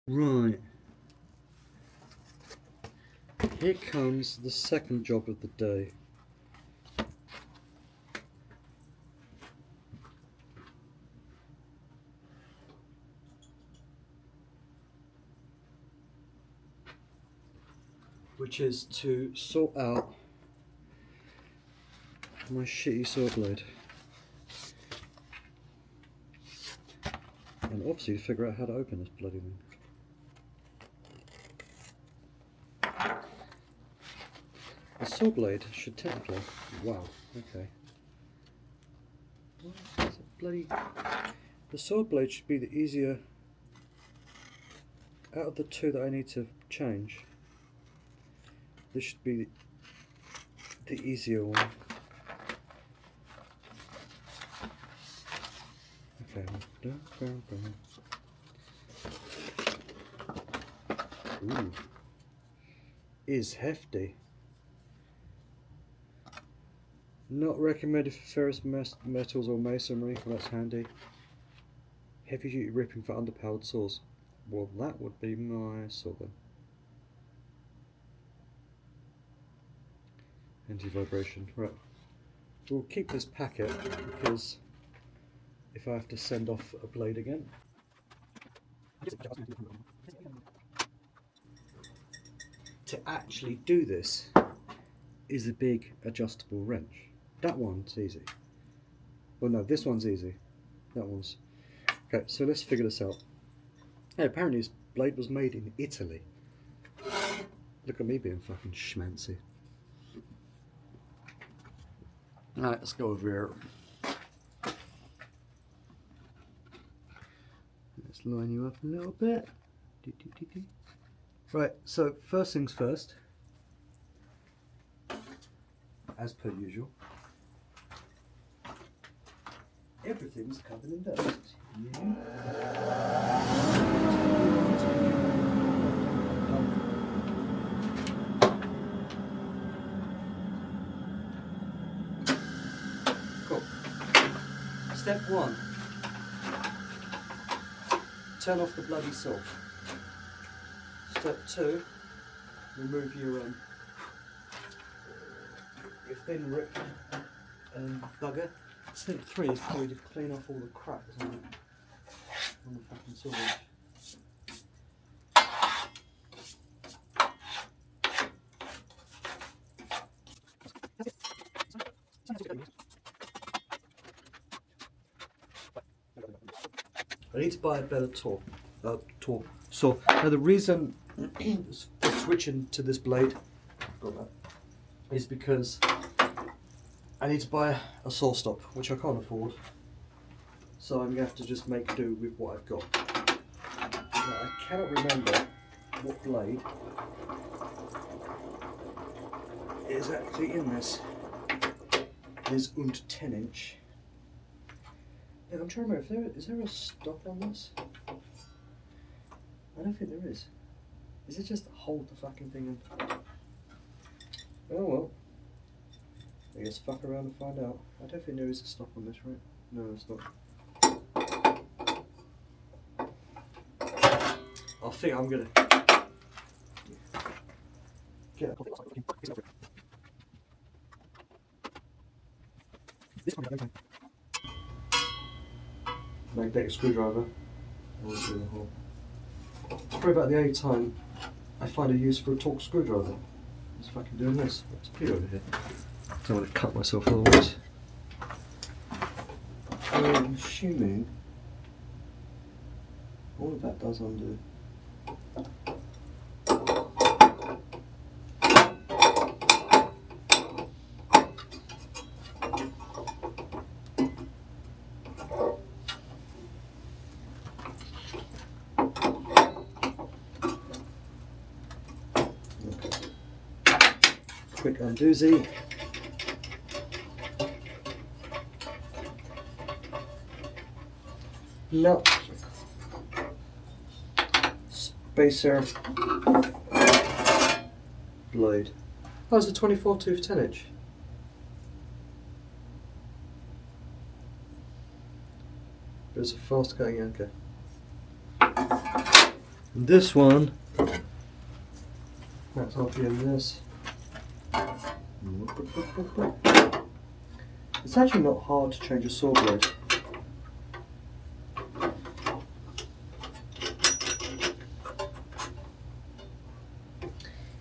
Right, here comes the second job of the day. Which is to sort out my shitty saw blade. And obviously figure out how to open this bloody thing. The saw blade should technically... Wow, okay. What is it bloody... The saw blade should be the easier... Out of the two that I need to change, this should be the easier one. Okay. Ooh. Is hefty. Not recommended for ferrous metals or masonry. Well, that's handy. Heavy duty ripping for underpowered saws. Well, that would be my saw then. Anti-vibration. Right. We'll keep this packet because if I have to send off a blade again. To actually do this is a big adjustable wrench. That one's easy. Well, no, this one's easy. That one's... Okay, so let's figure this out. Hey, apparently this blade was made in Italy. Look at me being fucking schmancy. Alright, let's go over here. Let's line you up a little bit. Right, so first things first. As per usual. Everything's covered in dust. Cool. Step 1. Turn off the bloody saw. Step 2. Remove your thin rip bugger. Step 3 is probably to clean off all the cracks on the fucking saw edge. I need to buy a better tool. So now the reason for switching to this blade is because I need to buy a saw stop, which I can't afford. So I'm going to have to just make do with what I've got. Now, I cannot remember what blade is actually in this. It is und 10 inch. Yeah, I'm trying to remember, is there a stop on this? I don't think there is. Is it just hold the fucking thing in? Oh well. I guess fuck around and find out. I don't think there is a stop on this, right? No, it's not. I think I'm gonna get a magnetic screwdriver. Probably about the only time I find a use for a torque screwdriver. Just fucking doing this. Let's put it over here. I don't want to cut myself otherwise. I'm assuming all of that does undo. Quick undoozy. No. Spacer blade. Oh, it's a 24 tooth 10 inch. But it's a fast cutting anchor. And this one, that's off the end of this. It's actually not hard to change a saw blade.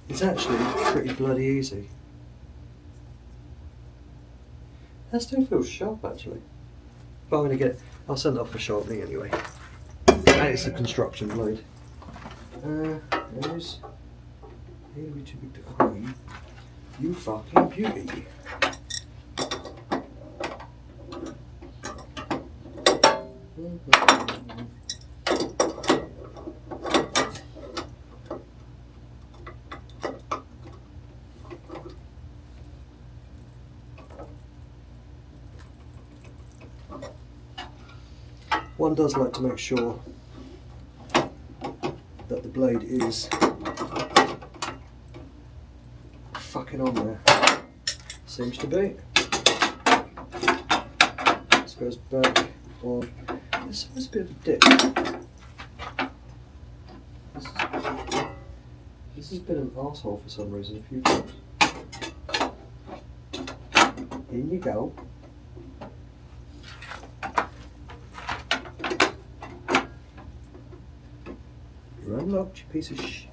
It's actually pretty bloody easy. That still feels sharp actually. But I'm going to I'll send it off for sharpening anyway. And it's a construction blade. There's maybe too big to clean. You fucking beauty. One does like to make sure that the blade is fucking on there. Seems to be. This goes back on. This is a bit of a dip. This has been an arsehole for some reason a few times. In you go. You're unlocked, you piece of shit.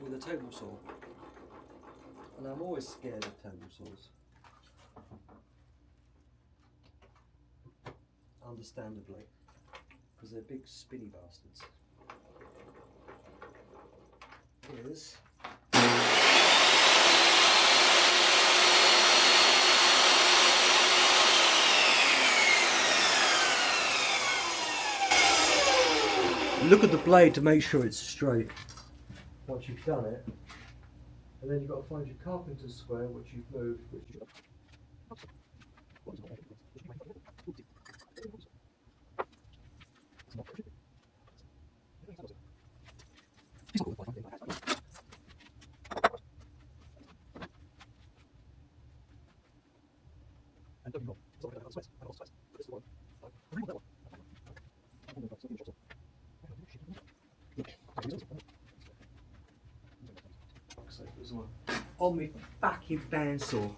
With a table saw, and I'm always scared of table saws. Understandably, because they're big spinny bastards. Here's look at the blade to make sure it's straight. Once you've done it, and then you've got to find your carpenter's square, which you've moved, on my fucking bandsaw.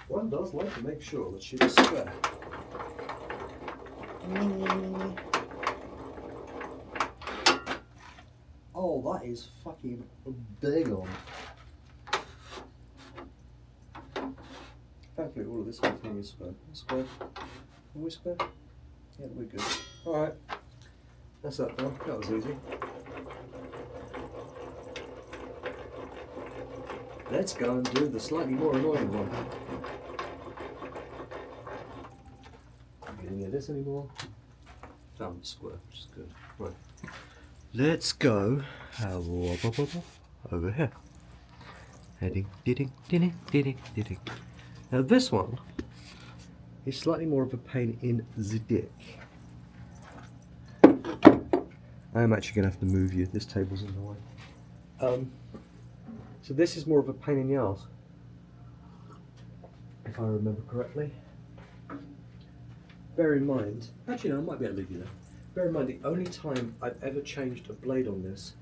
One does like to make sure that she is square. Oh, that is fucking big on. Thankfully, all of this whole thing is square. Square? Are we square? Yeah, we're good. Alright. That's that done. That was easy. Let's go and do the slightly more annoying one. Not getting any of this anymore. Found the square, which is good. Right. Let's go over here. Heading, ding, ding, ding, ding. Now this one is slightly more of a pain in the dick. I am actually going to have to move you. This table's in the way. So this is more of a pain in the arse, if I remember correctly. Bear in mind, actually no, I might be able to leave you there. Bear in mind, the only time I've ever changed a blade on this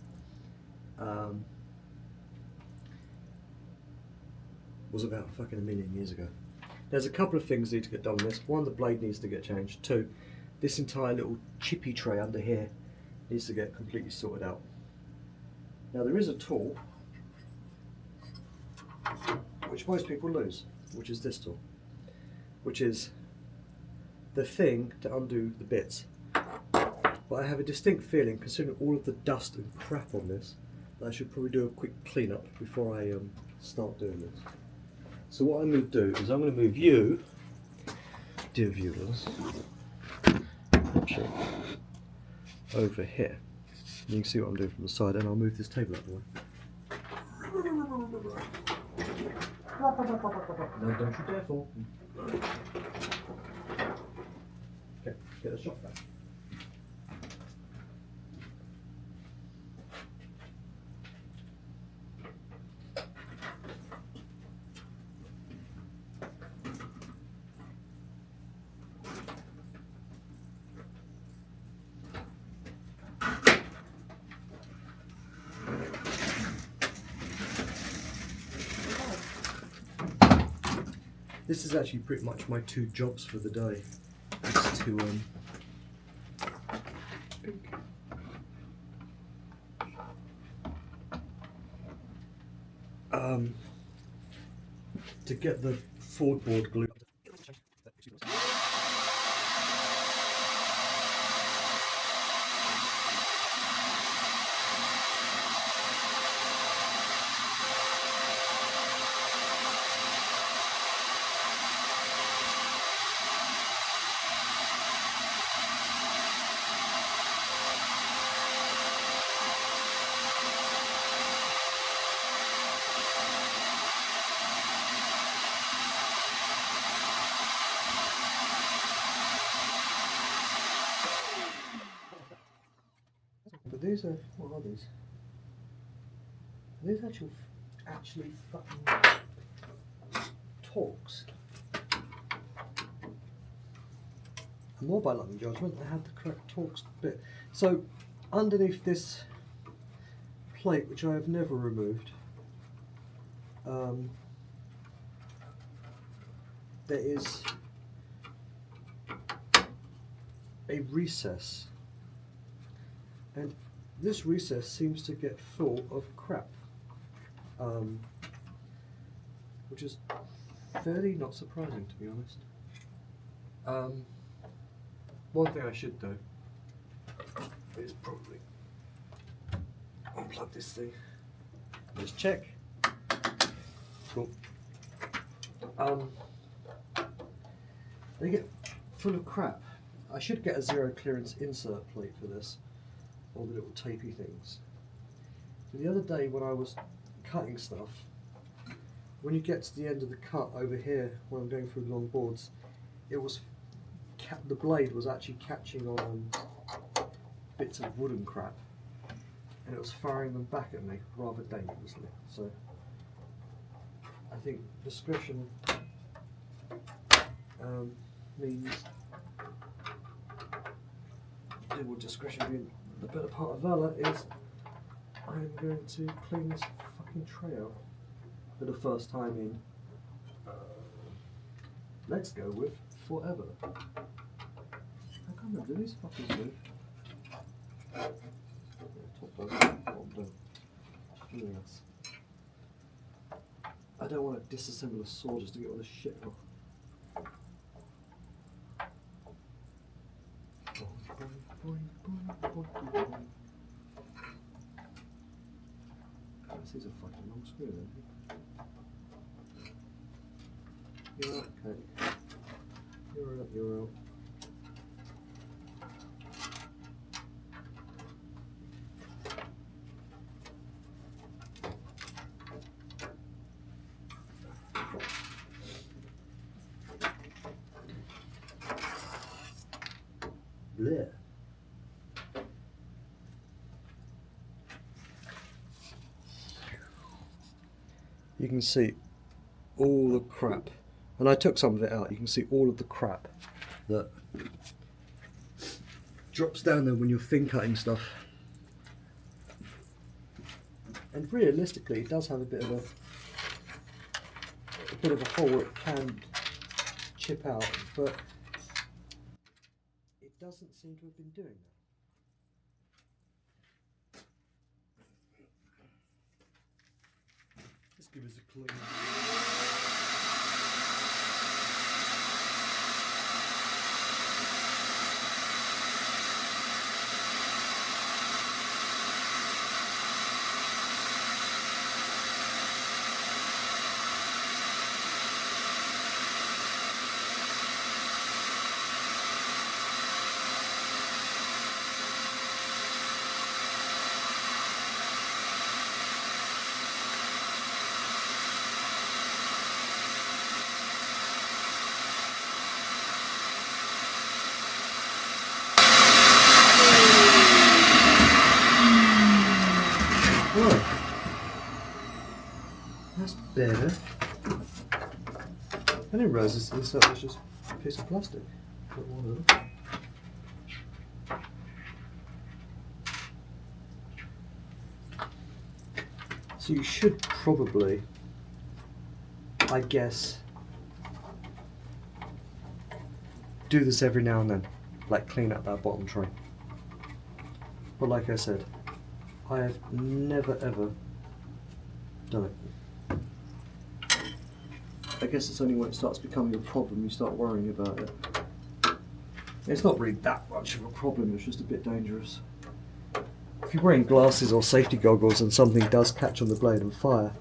was about fucking a million years ago. There's a couple of things need to get done on this. One, the blade needs to get changed. Two, this entire little chippy tray under here needs to get completely sorted out. Now there is a tool which most people lose, which is this tool, which is the thing to undo the bits. But I have a distinct feeling, considering all of the dust and crap on this, that I should probably do a quick clean-up before I start doing this. So what I'm going to do is I'm going to move you, dear viewers, over here. You can see what I'm doing from the side, and I'll move this table out of the way. No, don't you dare fall. Okay, get a shot back. This is actually pretty much my 2 jobs for the day. Is to get the floorboard glue. But these are, what are these? Are these actually fucking Torx? And more by luck than judgment, they have the correct Torx bit. So underneath this plate, which I have never removed, there is a recess, and this recess seems to get full of crap, which is fairly not surprising, to be honest. One thing I should do is probably unplug this thing. Just check. Cool. They get full of crap. I should get a 0 clearance insert plate for this, all the little tapey things. But the other day when I was cutting stuff, when you get to the end of the cut over here, when I'm going through long boards, it was the blade was actually catching on bits of wooden crap, and it was firing them back at me rather dangerously. So I think discretion means, with discretion being the better part of valor, is I'm going to clean this fucking tray out for the first time in, let's go with forever. I can't remember, do these fuckers move? Top does, bottom don't. Yes. I don't want to disassemble a saw just to get all this shit off. This is a fucking long screw then. You're out, okay. You're out, you're out. Blech. You can see all the crap, and I took some of it out. You can see all of the crap that drops down there when you're thin cutting stuff. And realistically, it does have a bit of a hole where it can chip out, but it doesn't seem to have been doing that. Let's give us a clue. That's better. I didn't realise this insert was just a piece of plastic. Put one of them. So you should probably, I guess, do this every now and then, like clean up that bottom tray. But like I said, I have never ever done it. I guess it's only when it starts becoming a problem you start worrying about it. It's not really that much of a problem, it's just a bit dangerous. If you're wearing glasses or safety goggles and something does catch on the blade and fire,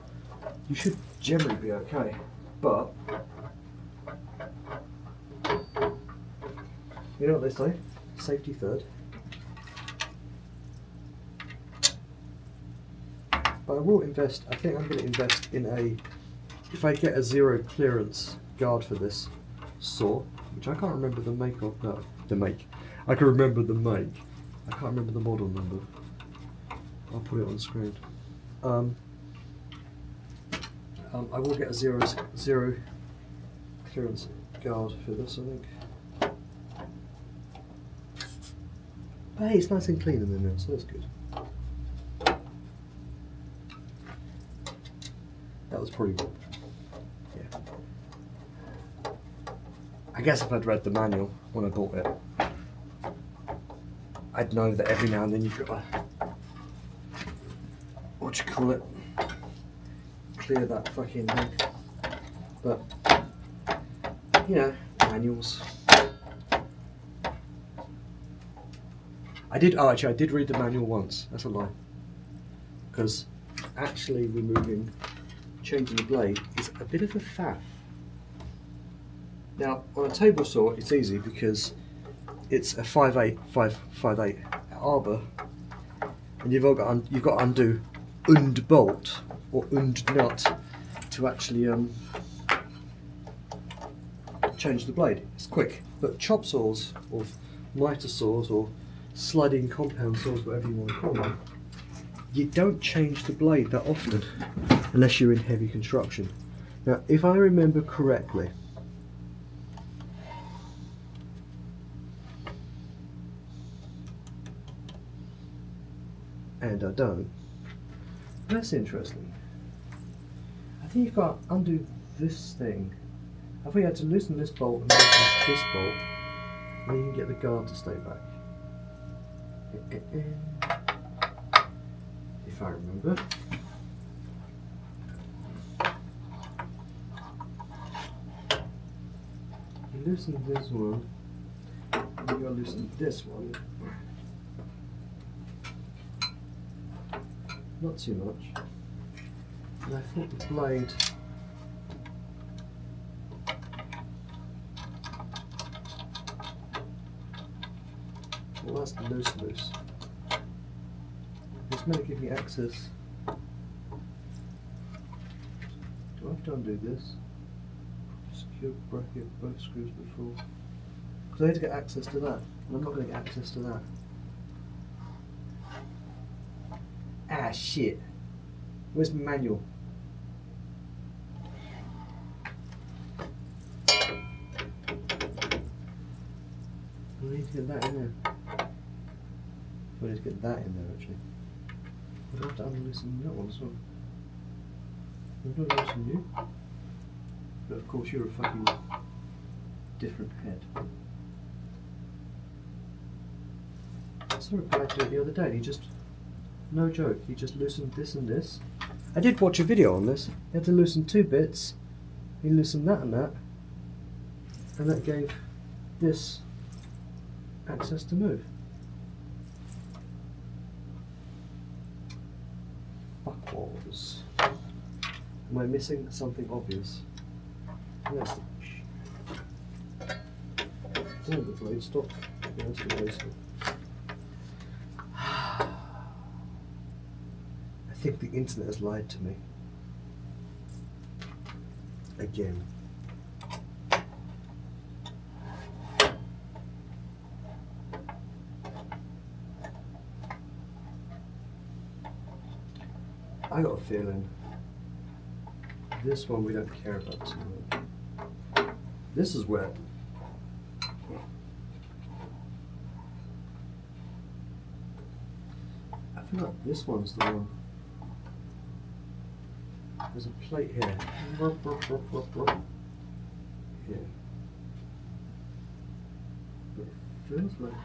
you should generally be okay. But you know what they say? Safety third. But I will invest, I think I'm going to invest in a, if I get a 0 clearance guard for this saw, which I can't remember the make of, no, the make. I can remember the make. I can't remember the model number. I'll put it on screen. I will get a zero clearance guard for this, I think. But hey, it's nice and clean in there now, so that's good. That was pretty good. Yeah. I guess if I'd read the manual when I bought it, I'd know that every now and then you've got to, what you call it, clear that fucking thing. But, you know, manuals. I did read the manual once, that's a lie. Because actually changing the blade is a bit of a faff. Now, on a table saw, it's easy because it's a 5/8 Arbor, and you've got to undo und bolt or und nut to actually change the blade. It's quick, but chop saws or miter saws or sliding compound saws, whatever you want to call them, you don't change the blade that often unless you're in heavy construction. Now, if I remember correctly, and I don't, that's interesting. I think you've got to undo this thing. I think you had to loosen this bolt and loosen this bolt, and then you can get the guard to stay back. If I remember. You loosen this one, and you gotta loosen this one. Not too much. And I thought the blade well, that's loose. It's meant to give me access. Do I have to undo this? Secure bracket both screws before. Because I need to get access to that, and I'm not going to get access to that. Ah, shit. Where's my manual? I need to get that in there. I need to get that in there actually. I have to unloosen that one as well. I'm not loosen you. But of course you're a fucking different head. I saw a guy do it the other day and he just, no joke, he just loosened this and this. I did watch a video on this. He had to loosen 2 bits. He loosened that and that. And that gave this access to move. Fuckballs. Am I missing something obvious? Yes. Oh, the blade stopped. Yeah, that's the blade stopped. I think the internet has lied to me. Again. I got a feeling This one we don't care about too much. This is where I feel like this one's the one. There's a plate here. Here. But it feels like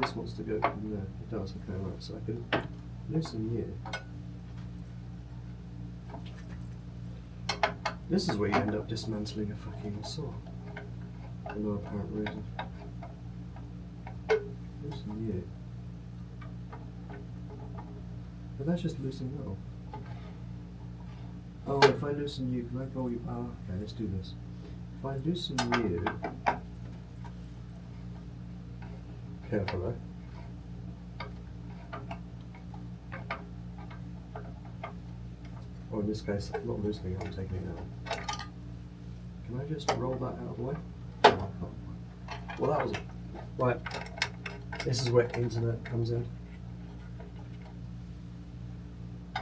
this wants to go from there. It does, okay, right. So I can loosen you. This is where you end up dismantling a fucking saw. For no apparent reason. Loosen you. But that's just loosening metal. Oh, if I loosen you, can I roll you? Oh, okay, let's do this. If I loosen you. Careful, or in this case, I'm not loosening it, I'm taking it out. Can I just roll that out of the way? No, I can't. Well, that was right. This is where internet comes in. I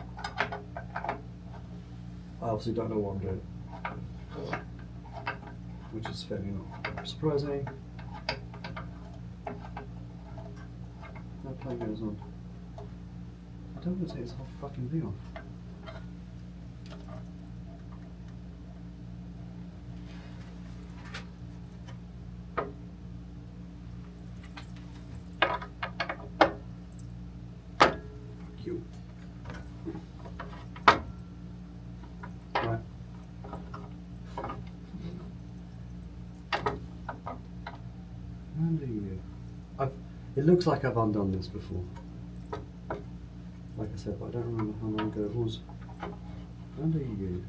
obviously don't know what I'm doing, which is fairly not surprising. That play goes on. I don't want to take this whole fucking thing off. It looks like I've undone this before. Like I said, but I don't remember how long ago it was. Undo you.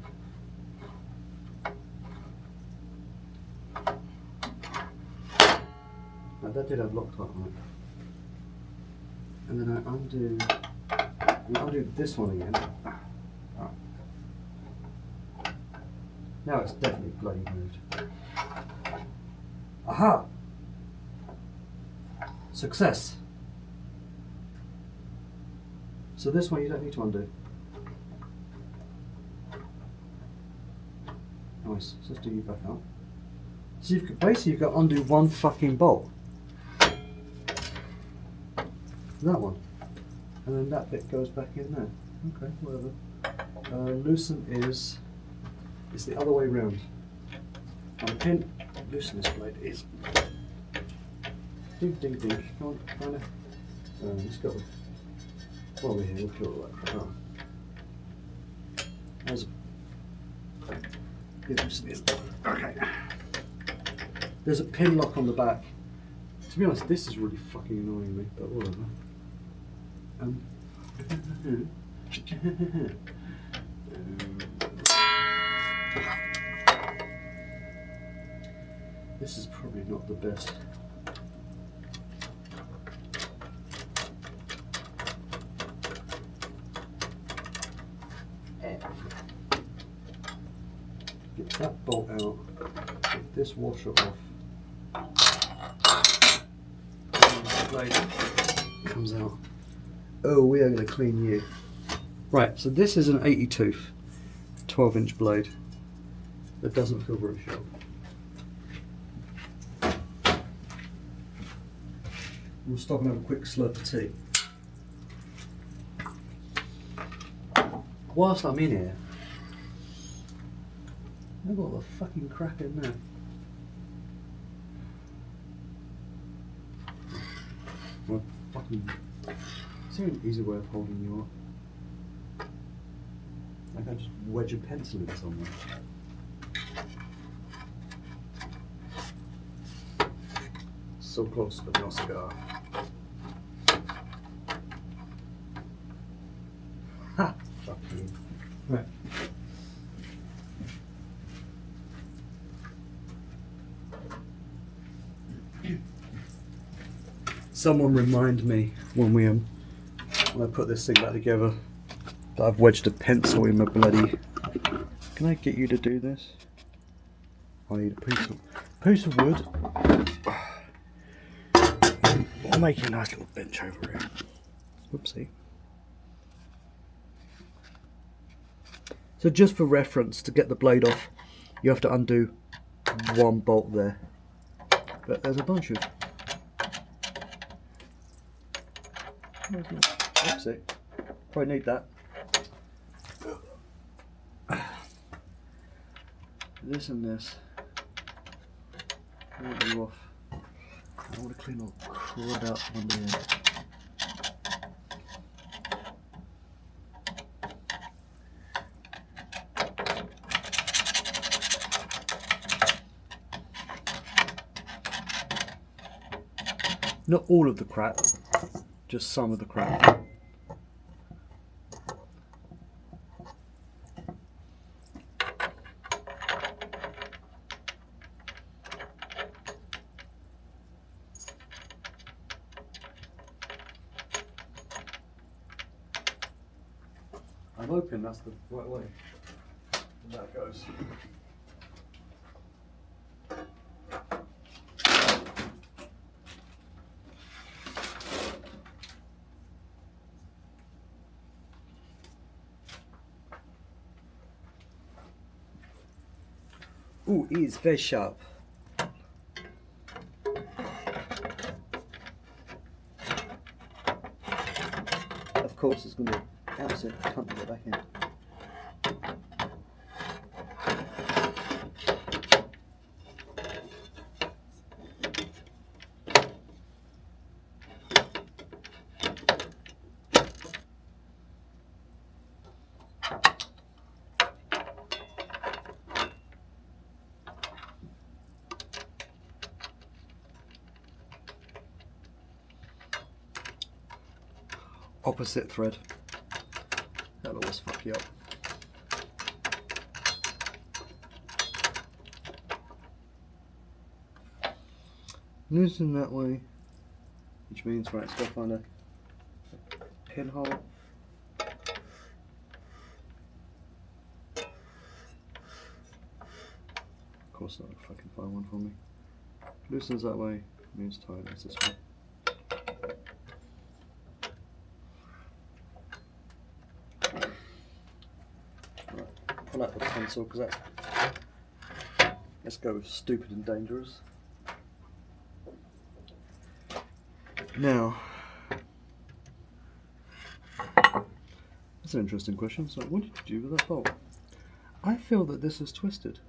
Now that did have Loctite on it. And then I undo this one again. Now it's definitely bloody moved. Aha! Success. So this one you don't need to undo. Nice. So let's do you back up. So basically you've got to undo one fucking bolt. That one. And then that bit goes back in there. Okay, whatever. Loosen is the other way round. Now the pin loosen this blade is ding ding ding. Come on, find it. Let's go. While we're here, we'll kill all that crap. There's okay. There's a pin lock on the back. To be honest, this is really fucking annoying me, but whatever. This is probably not the best. Get that bolt out, get this washer off, and the blade comes out. Oh, we are going to clean you. Right, so this is an 80 tooth, 12-inch blade that doesn't feel very sharp. We'll stop and have a quick slurp of tea. Whilst I'm in here, I've got the fucking crap in there. Well, fucking. Is there an easy way of holding you up? Like I just wedge a pencil in somewhere. So close, but no cigar. Ha! Fuck you. Right. Someone remind me when I put this thing back together that I've wedged a pencil in my bloody. Can I get you to do this? I need a piece of wood. I'll make a nice little bench over here. Whoopsie. So just for reference, to get the blade off, you have to undo one bolt there. But there's a bunch of... Oopsie. Probably need that. This and this. I want you off. I want to clean all crud out from under here. Not all of the crap, just some of the crap. I'm hoping that's the right way. And that goes. Ooh, it is very sharp. Of course, it's going to be absolute cunt to get back in. Opposite thread. That'll always fuck you up. Loosen that way, which means right, let's go find a pinhole. Of course not, fucking find one for me. Loosens that way, means tightens this way. Pull out the pencil because that's. Let's go with stupid and dangerous. Now, that's an interesting question. So, what did you do with that bolt? I feel that this is twisted.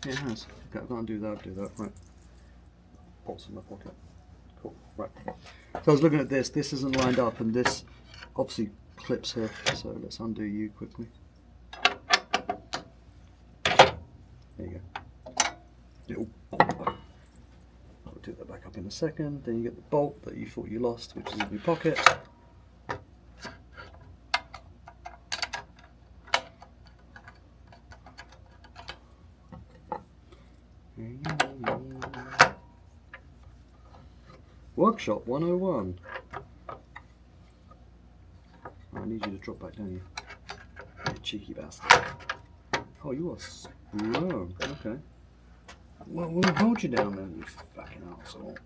Yeah, it has. Okay, I can't do that. Right. Bolts in my pocket. Cool. Right. So I was looking at this. This isn't lined up, and this obviously clips here. So let's undo you quickly. There you go. I'll do that back up in a second. Then you get the bolt that you thought you lost, which is in your pocket. Workshop 101. I need you to drop back down, you cheeky bastard. Oh, you are sprung. Okay. Well, we'll hold you down then, you fucking arsehole.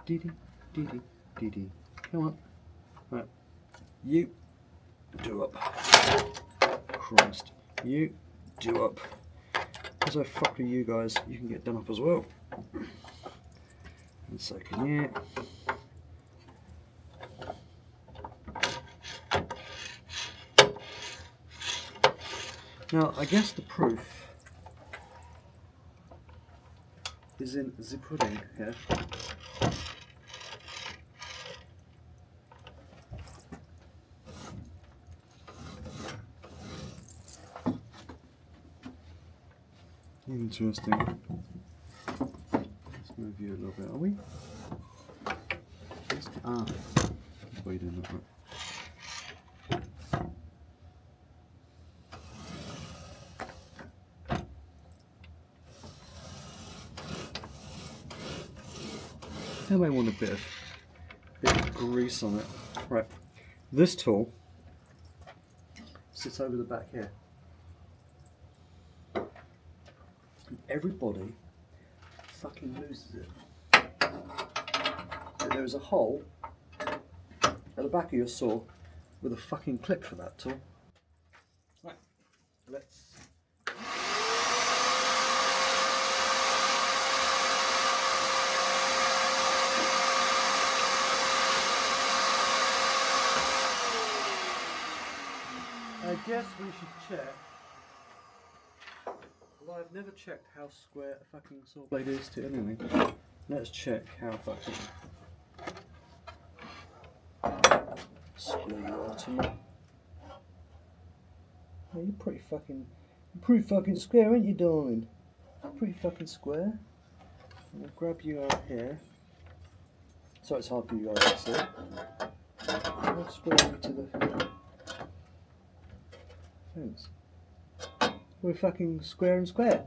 Dee-dee. Come on. Right. You do up. Christ. You do up. Because I fuck with you guys, you can get done up as well. And so can you. Now, I guess the proof is in the pudding here. Interesting. Let's move you a little bit, are we? Ah, that's why you're doing that, right. I might want a bit of grease on it. Right, this tool sits over the back here. Everybody fucking loses it. So there is a hole at the back of your saw with a fucking clip for that tool. Right, let's. I guess we should check. Well, I've never checked how square a fucking saw blade is to anything. Let's check how fucking square you are to me. Oh, you're pretty fucking square, ain't you, darling? Pretty fucking square. I'll grab you out here. So it's hard for you guys to see. How square are we to the fence? We're fucking square and square.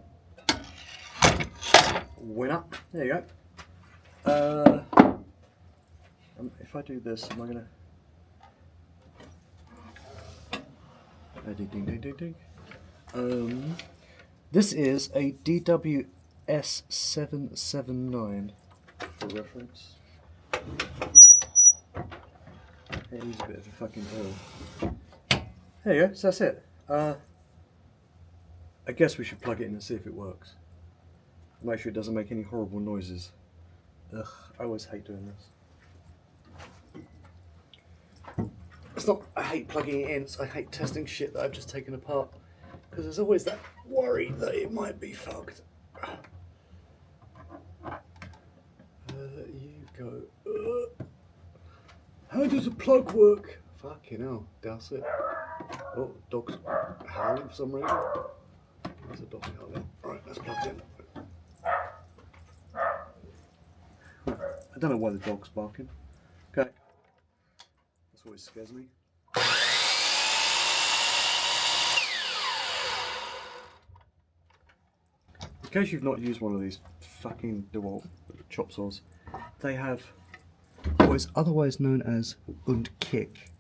Winner. There you go. If I do this, am I gonna? Ding ding ding ding ding. This is a DWS779 for reference. It is a bit of a fucking hole. There you go. So that's it. I guess we should plug it in and see if it works. Make sure it doesn't make any horrible noises. Ugh, I always hate doing this. It's not I hate plugging it in, it's I hate testing shit that I've just taken apart. Because there's always that worry that it might be fucked. You go. How does a plug work? Fucking hell, douse it. Oh, dog's howling for some reason. There's a dog howling. Right, let's plug it in. I don't know why the dog's barking. Okay. That's always scares me. In case you've not used one of these fucking DeWalt chop saws, they have what is otherwise known as und kick.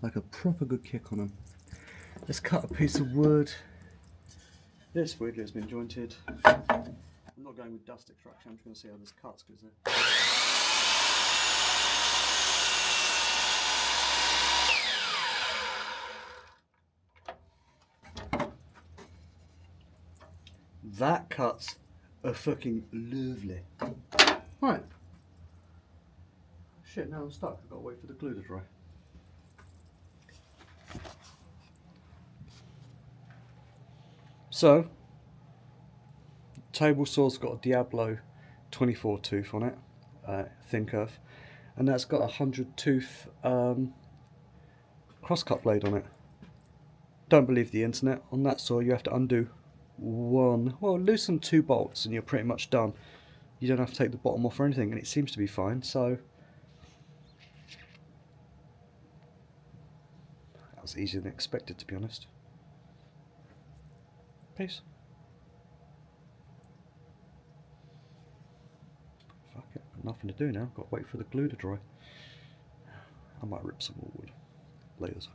Like a proper good kick on them. Let's cut a piece of wood. This weirdly has been jointed. I'm not going with dust extraction, I'm just going to see how this cuts because that cuts are fucking lovely. Right. Shit, now I'm stuck. I've got to wait for the glue to dry. So, table saw's got a Diablo 24 tooth on it, thin Kerf, and that's got a 100 tooth crosscut blade on it. Don't believe the internet. On that saw you have to undo loosen 2 bolts and you're pretty much done. You don't have to take the bottom off or anything, and it seems to be fine, so that was easier than expected, to be honest. Peace. Fuck it, got nothing to do now. Got to wait for the glue to dry. I might rip some more wood. Laters.